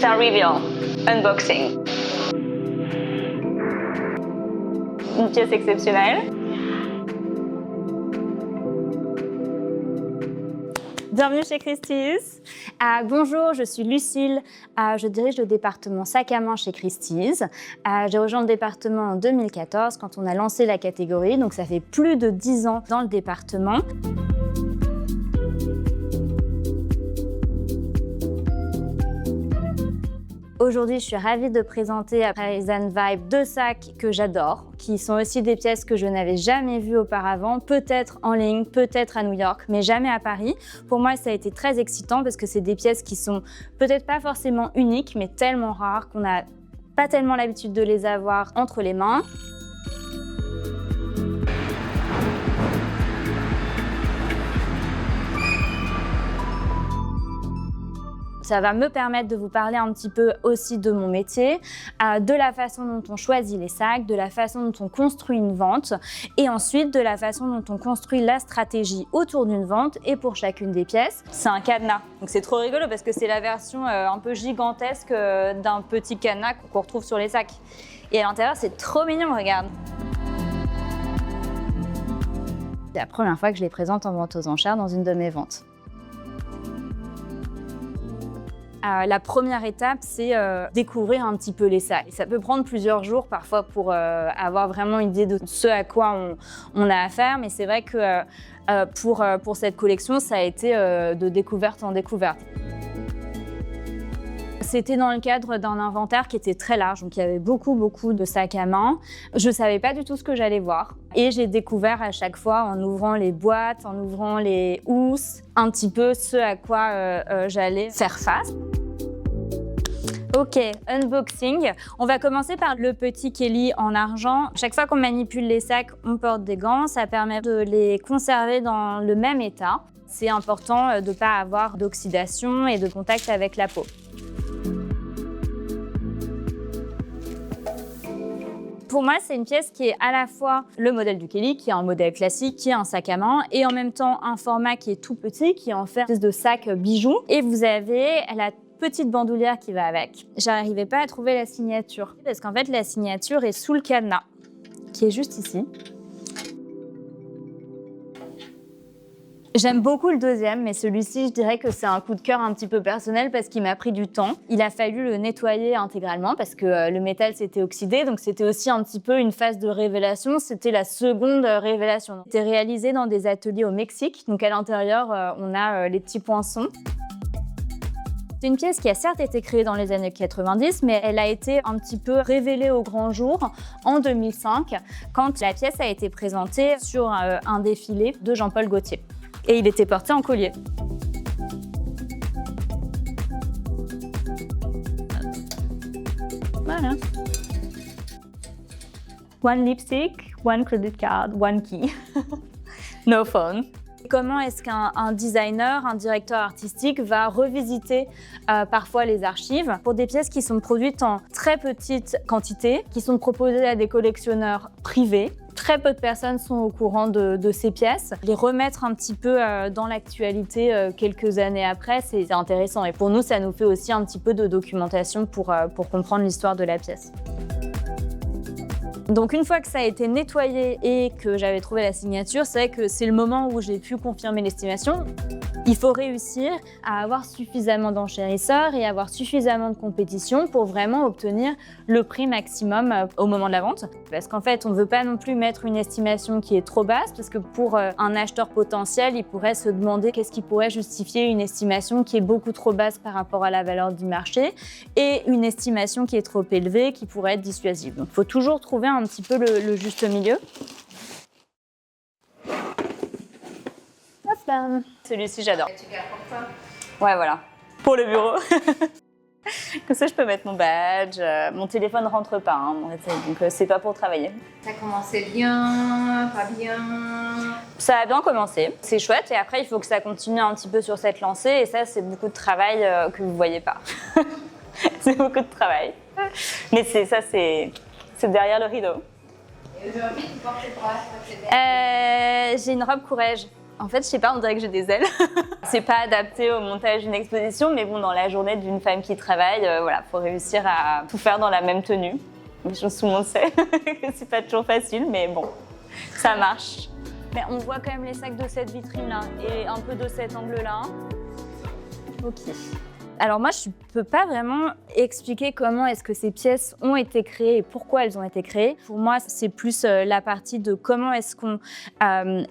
Star Reveal, unboxing. Une pièce exceptionnelle. Bienvenue chez Christie's. Bonjour, je suis Lucille. Je dirige le département sac à main chez Christie's. J'ai rejoint le département en 2014 quand on a lancé la catégorie, donc ça fait plus de 10 ans dans le département. Aujourd'hui, je suis ravie de présenter Horizon Vibe 2 sacs que j'adore, qui sont aussi des pièces que je n'avais jamais vues auparavant, peut-être en ligne, peut-être à New York, mais jamais à Paris. Pour moi, ça a été très excitant parce que c'est des pièces qui sont peut-être pas forcément uniques, mais tellement rares qu'on n'a pas tellement l'habitude de les avoir entre les mains. Ça va me permettre de vous parler un petit peu aussi de mon métier, de la façon dont on choisit les sacs, de la façon dont on construit une vente et ensuite de la façon dont on construit la stratégie autour d'une vente et pour chacune des pièces. C'est un cadenas, donc c'est trop rigolo parce que c'est la version un peu gigantesque d'un petit cadenas qu'on retrouve sur les sacs. Et à l'intérieur, c'est trop mignon, regarde. C'est la première fois que je les présente en vente aux enchères dans une de mes ventes. La première étape, c'est découvrir un petit peu les sacs. Ça peut prendre plusieurs jours parfois pour avoir vraiment une idée de ce à quoi on a affaire, mais c'est vrai que pour cette collection, ça a été de découverte en découverte. C'était dans le cadre d'un inventaire qui était très large, donc il y avait beaucoup de sacs à main. Je ne savais pas du tout ce que j'allais voir et j'ai découvert à chaque fois en ouvrant les boîtes, en ouvrant les housses, un petit peu ce à quoi j'allais faire face. Ok, unboxing. On va commencer par le petit Kelly en argent. Chaque fois qu'on manipule les sacs, on porte des gants. Ça permet de les conserver dans le même état. C'est important de ne pas avoir d'oxydation et de contact avec la peau. Pour moi, c'est une pièce qui est à la fois le modèle du Kelly, qui est un modèle classique, qui est un sac à main, et en même temps un format qui est tout petit, qui est en fait une espèce de sac bijou. Et vous avez la petite bandoulière qui va avec. J'arrivais pas à trouver la signature, parce qu'en fait, la signature est sous le cadenas, qui est juste ici. J'aime beaucoup le deuxième, mais celui-ci, je dirais que c'est un coup de cœur un petit peu personnel parce qu'il m'a pris du temps. Il a fallu le nettoyer intégralement parce que le métal s'était oxydé, donc c'était aussi un petit peu une phase de révélation. C'était la seconde révélation. C'était réalisé dans des ateliers au Mexique, donc à l'intérieur, on a les petits poinçons. C'est une pièce qui a certes été créée dans les années 90, mais elle a été un petit peu révélée au grand jour en 2005, quand la pièce a été présentée sur un défilé de Jean-Paul Gaultier. Et il était porté en collier. Voilà. One lipstick, one credit card, one key. No phone. Comment est-ce qu'un designer, un directeur artistique va revisiter parfois les archives pour des pièces qui sont produites en très petite quantité, qui sont proposées à des collectionneurs privés. Très peu de personnes sont au courant de ces pièces. Les remettre un petit peu dans l'actualité quelques années après, c'est intéressant. Et pour nous, ça nous fait aussi un petit peu de documentation pour comprendre l'histoire de la pièce. Donc une fois que ça a été nettoyé et que j'avais trouvé la signature, c'est vrai que c'est le moment où j'ai pu confirmer l'estimation. Il faut réussir à avoir suffisamment d'enchérisseurs et avoir suffisamment de compétition pour vraiment obtenir le prix maximum au moment de la vente. Parce qu'en fait, on ne veut pas non plus mettre une estimation qui est trop basse, parce que pour un acheteur potentiel, il pourrait se demander qu'est-ce qui pourrait justifier une estimation qui est beaucoup trop basse par rapport à la valeur du marché et une estimation qui est trop élevée qui pourrait être dissuasive. Donc il faut toujours trouver un petit peu le juste milieu. Celui-ci, j'adore. Tu gardes pour toi? Ouais, voilà. Pour le bureau. Comme ça, je peux mettre mon badge. Mon téléphone ne rentre pas, hein, donc c'est pas pour travailler. Ça a commencé bien, pas bien? Ça a bien commencé. C'est chouette. Et après, il faut que ça continue un petit peu sur cette lancée. Et ça, c'est beaucoup de travail que vous voyez pas. C'est beaucoup de travail. Mais c'est derrière le rideau. Et aujourd'hui, tu portes quoi? J'ai une robe Courrèges En fait, je sais pas, on dirait que j'ai des ailes. C'est pas adapté au montage d'une exposition, mais bon, dans la journée d'une femme qui travaille, voilà, faut réussir à tout faire dans la même tenue. Tout le monde sait que c'est pas toujours facile, mais bon, ça marche. Mais on voit quand même les sacs de cette vitrine-là et un peu de cet angle-là. Ok. Alors moi, je ne peux pas vraiment expliquer comment est-ce que ces pièces ont été créées et pourquoi elles ont été créées. Pour moi, c'est plus la partie de comment est-ce qu'on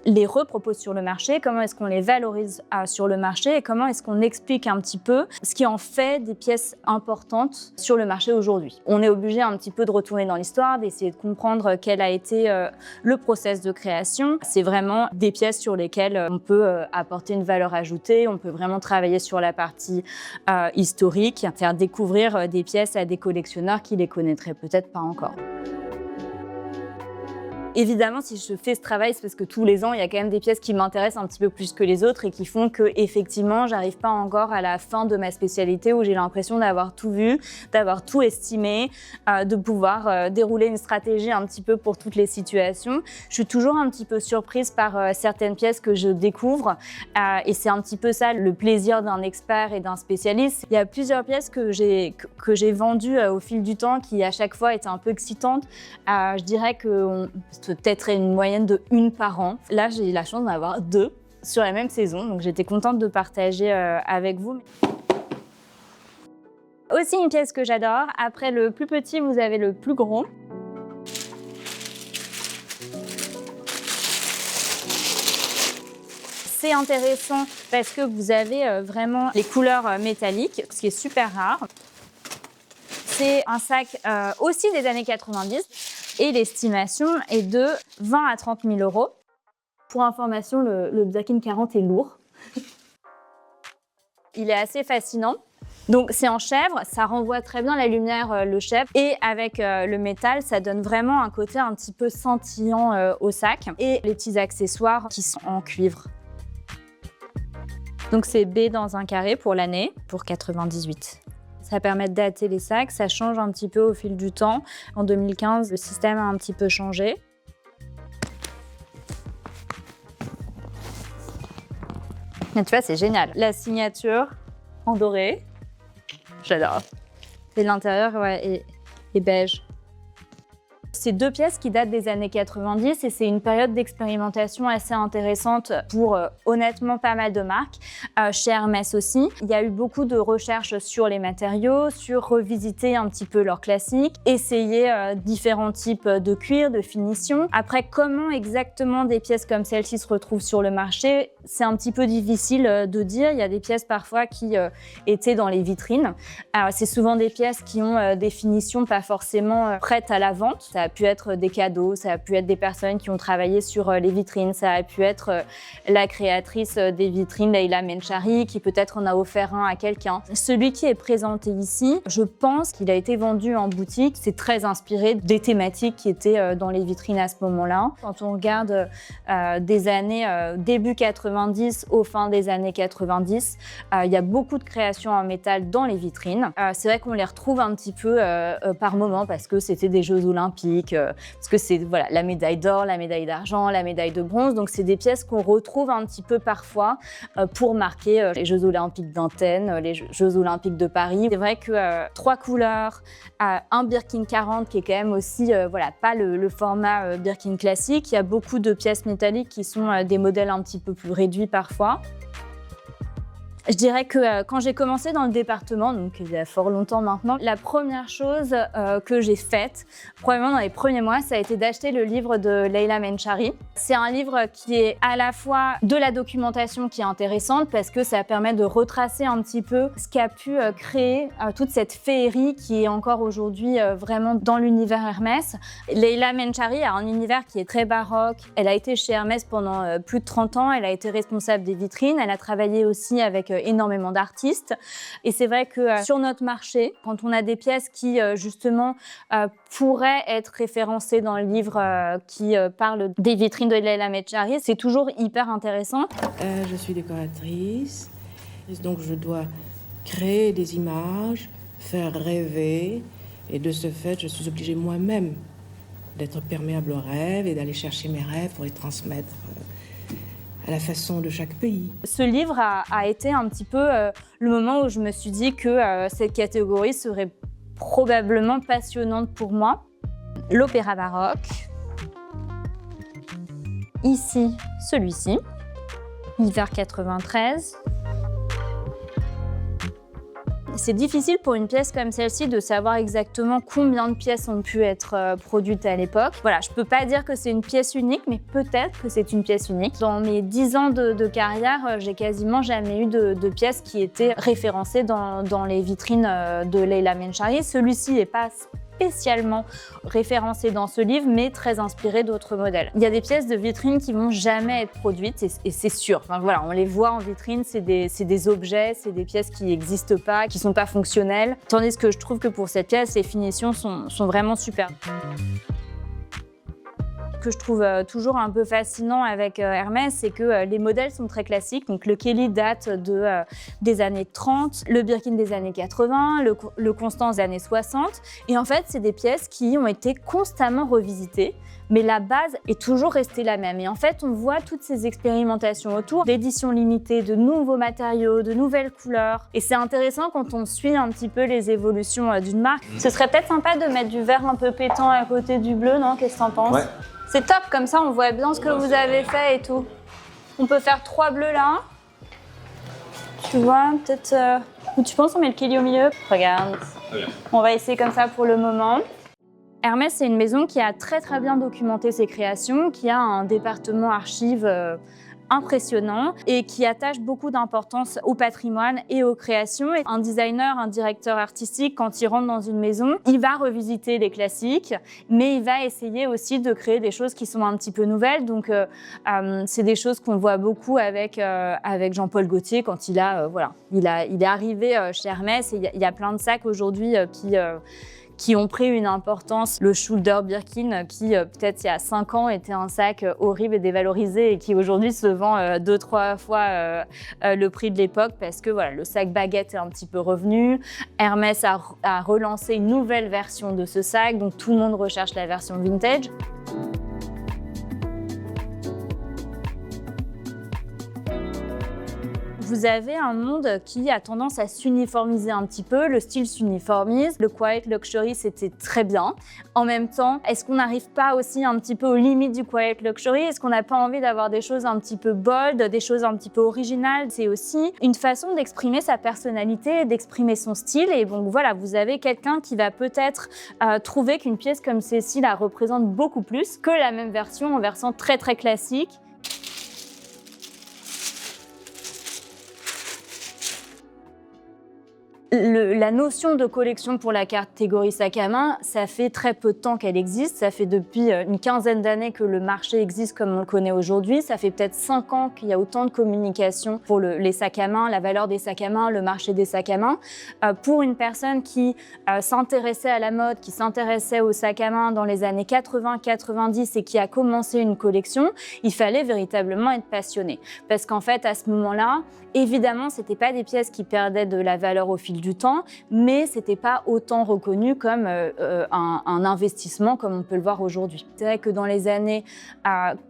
les repropose sur le marché, comment est-ce qu'on les valorise sur le marché et comment est-ce qu'on explique un petit peu ce qui en fait des pièces importantes sur le marché aujourd'hui. On est obligé un petit peu de retourner dans l'histoire, d'essayer de comprendre quel a été le process de création. C'est vraiment des pièces sur lesquelles on peut apporter une valeur ajoutée, on peut vraiment travailler sur la partie historique, faire découvrir des pièces à des collectionneurs qui les connaîtraient peut-être pas encore. Évidemment, si je fais ce travail, c'est parce que tous les ans, il y a quand même des pièces qui m'intéressent un petit peu plus que les autres et qui font que, effectivement, j'arrive pas encore à la fin de ma spécialité où j'ai l'impression d'avoir tout vu, d'avoir tout estimé, de pouvoir dérouler une stratégie un petit peu pour toutes les situations. Je suis toujours un petit peu surprise par certaines pièces que je découvre et c'est un petit peu ça le plaisir d'un expert et d'un spécialiste. Il y a plusieurs pièces que j'ai vendues au fil du temps qui, à chaque fois, étaient un peu excitantes. Je dirais que peut-être une moyenne de 1 par an. Là, j'ai eu la chance d'en avoir 2 sur la même saison, donc j'étais contente de partager avec vous. Aussi une pièce que j'adore, après le plus petit, vous avez le plus gros. C'est intéressant parce que vous avez vraiment les couleurs métalliques, ce qui est super rare. C'est un sac aussi des années 90. Et l'estimation est de 20 à 30 000 €. Pour information, le Birkin 40 est lourd. Il est assez fascinant. Donc c'est en chèvre, ça renvoie très bien la lumière, le chèvre. Et avec le métal, ça donne vraiment un côté un petit peu scintillant au sac. Et les petits accessoires qui sont en cuivre. Donc c'est B dans un carré pour l'année, pour 98. Ça permet de dater les sacs, ça change un petit peu au fil du temps. En 2015, le système a un petit peu changé. Mais tu vois, c'est génial. La signature en doré, j'adore. Et l'intérieur ouais, est beige. C'est 2 pièces qui datent des années 90 et c'est une période d'expérimentation assez intéressante pour honnêtement pas mal de marques. Chez Hermès aussi, il y a eu beaucoup de recherches sur les matériaux, sur revisiter un petit peu leurs classiques, essayer différents types de cuir, de finition. Après, comment exactement des pièces comme celle-ci se retrouvent sur le marché, c'est un petit peu difficile de dire. Il y a des pièces parfois qui étaient dans les vitrines. C'est souvent des pièces qui ont des finitions pas forcément prêtes à la vente. Ça a pu être des cadeaux, ça a pu être des personnes qui ont travaillé sur les vitrines, ça a pu être la créatrice des vitrines, Leila Menchari, qui peut-être en a offert un à quelqu'un. Celui qui est présenté ici, je pense qu'il a été vendu en boutique. C'est très inspiré des thématiques qui étaient dans les vitrines à ce moment-là. Quand on regarde des années début 90 aux fins des années 90, il y a beaucoup de créations en métal dans les vitrines. C'est vrai qu'on les retrouve un petit peu par moment parce que c'était des Jeux Olympiques, parce que c'est voilà, la médaille d'or, la médaille d'argent, la médaille de bronze. Donc c'est des pièces qu'on retrouve un petit peu parfois pour marquer les Jeux Olympiques d'Athènes, les Jeux Olympiques de Paris. C'est vrai que 3 couleurs, un Birkin 40 qui est quand même aussi voilà, pas le format Birkin classique. Il y a beaucoup de pièces métalliques qui sont des modèles un petit peu plus réduits parfois. Je dirais que quand j'ai commencé dans le département, donc il y a fort longtemps maintenant, la première chose que j'ai faite, probablement dans les premiers mois, ça a été d'acheter le livre de Leila Menchari. C'est un livre qui est à la fois de la documentation qui est intéressante parce que ça permet de retracer un petit peu ce qu'a pu créer toute cette féerie qui est encore aujourd'hui vraiment dans l'univers Hermès. Leila Menchari a un univers qui est très baroque. Elle a été chez Hermès pendant plus de 30 ans. Elle a été responsable des vitrines. Elle a travaillé aussi avec énormément d'artistes. Et c'est vrai que sur notre marché, quand on a des pièces qui justement pourraient être référencées dans le livre qui parle des vitrines de Leila Menchari, c'est toujours hyper intéressant. Je suis décoratrice, donc je dois créer des images, faire rêver, et de ce fait, je suis obligée moi-même d'être perméable aux rêves et d'aller chercher mes rêves pour les transmettre à la façon de chaque pays. Ce livre a été un petit peu le moment où je me suis dit que cette catégorie serait probablement passionnante pour moi. L'opéra baroque. Ici, celui-ci. Hiver 93. C'est difficile pour une pièce comme celle-ci de savoir exactement combien de pièces ont pu être produites à l'époque. Voilà, je peux pas dire que c'est une pièce unique, mais peut-être que c'est une pièce unique. Dans mes 10 ans de carrière, j'ai quasiment jamais eu de pièces qui étaient référencées dans les vitrines de Leila Menchari. Celui-ci n'est pas spécialement référencé dans ce livre, mais très inspiré d'autres modèles. Il y a des pièces de vitrine qui vont jamais être produites, et c'est sûr. Enfin, voilà, on les voit en vitrine, c'est des objets, c'est des pièces qui n'existent pas, qui sont pas fonctionnelles. Tandis que je trouve que pour cette pièce, les finitions sont vraiment super. Ce que je trouve toujours un peu fascinant avec Hermès, c'est que les modèles sont très classiques. Donc le Kelly date des années 30, le Birkin des années 80, le Constance des années 60. Et en fait, c'est des pièces qui ont été constamment revisitées, mais la base est toujours restée la même. Et en fait, on voit toutes ces expérimentations autour d'éditions limitées, de nouveaux matériaux, de nouvelles couleurs. Et c'est intéressant quand on suit un petit peu les évolutions d'une marque. Ce serait peut-être sympa de mettre du vert un peu pétant à côté du bleu, non? Qu'est-ce que t'en penses? Ouais. C'est top, comme ça on voit bien ce que vous avez fait et tout. On peut faire 3 bleus là. Tu vois, peut-être... Ou tu penses on met le Kelly au milieu? Regarde. On va essayer comme ça pour le moment. Hermès, c'est une maison qui a très bien documenté ses créations, qui a un département archives impressionnant et qui attache beaucoup d'importance au patrimoine et aux créations. Et un designer, un directeur artistique, quand il rentre dans une maison, il va revisiter les classiques, mais il va essayer aussi de créer des choses qui sont un petit peu nouvelles. Donc, c'est des choses qu'on voit beaucoup avec Jean-Paul Gaultier quand il est arrivé chez Hermès. Et il y a plein de sacs aujourd'hui qui ont pris une importance. Le Shoulder Birkin, qui peut-être il y a 5 ans était un sac horrible et dévalorisé et qui aujourd'hui se vend 2-3 fois le prix de l'époque parce que voilà, le sac baguette est un petit peu revenu. Hermès a relancé une nouvelle version de ce sac, donc tout le monde recherche la version vintage. Vous avez un monde qui a tendance à s'uniformiser un petit peu, le style s'uniformise, le quiet luxury c'était très bien. En même temps, est-ce qu'on n'arrive pas aussi un petit peu aux limites du quiet luxury? Est-ce qu'on n'a pas envie d'avoir des choses un petit peu bold, des choses un petit peu originales? C'est aussi une façon d'exprimer sa personnalité, d'exprimer son style. Et donc voilà, vous avez quelqu'un qui va peut-être trouver qu'une pièce comme celle-ci la représente beaucoup plus que la même version en version très classique. La notion de collection pour la catégorie sac à main, ça fait très peu de temps qu'elle existe. Ça fait depuis une quinzaine d'années que le marché existe comme on le connaît aujourd'hui. Ça fait peut-être 5 ans qu'il y a autant de communication pour les sacs à main, la valeur des sacs à main, le marché des sacs à main. Pour une personne qui s'intéressait à la mode, qui s'intéressait aux sacs à main dans les années 80-90 et qui a commencé une collection, il fallait véritablement être passionné. Parce qu'en fait, à ce moment-là, évidemment, c'était pas des pièces qui perdaient de la valeur au fil du temps, mais c'était pas autant reconnu comme un investissement comme on peut le voir aujourd'hui. C'est vrai que dans les années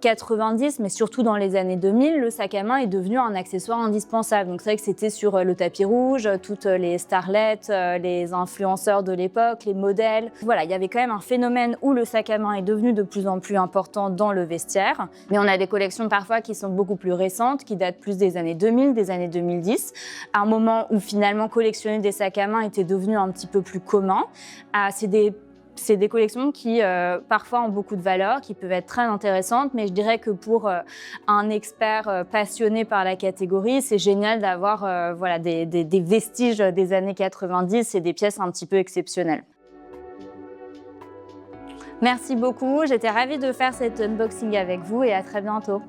90, mais surtout dans les années 2000, le sac à main est devenu un accessoire indispensable. Donc c'est vrai que c'était sur le tapis rouge, toutes les starlettes, les influenceurs de l'époque, les modèles. Voilà, il y avait quand même un phénomène où le sac à main est devenu de plus en plus important dans le vestiaire. Mais on a des collections parfois qui sont beaucoup plus récentes, qui datent plus des années 2000, des années 2010, à un moment où finalement collectionner des sacs à main était devenu un petit peu plus commun. C'est des collections qui parfois ont beaucoup de valeur, qui peuvent être très intéressantes, mais je dirais que pour un expert passionné par la catégorie, c'est génial d'avoir des vestiges des années 90 et des pièces un petit peu exceptionnelles. Merci beaucoup, j'étais ravie de faire cet unboxing avec vous et à très bientôt.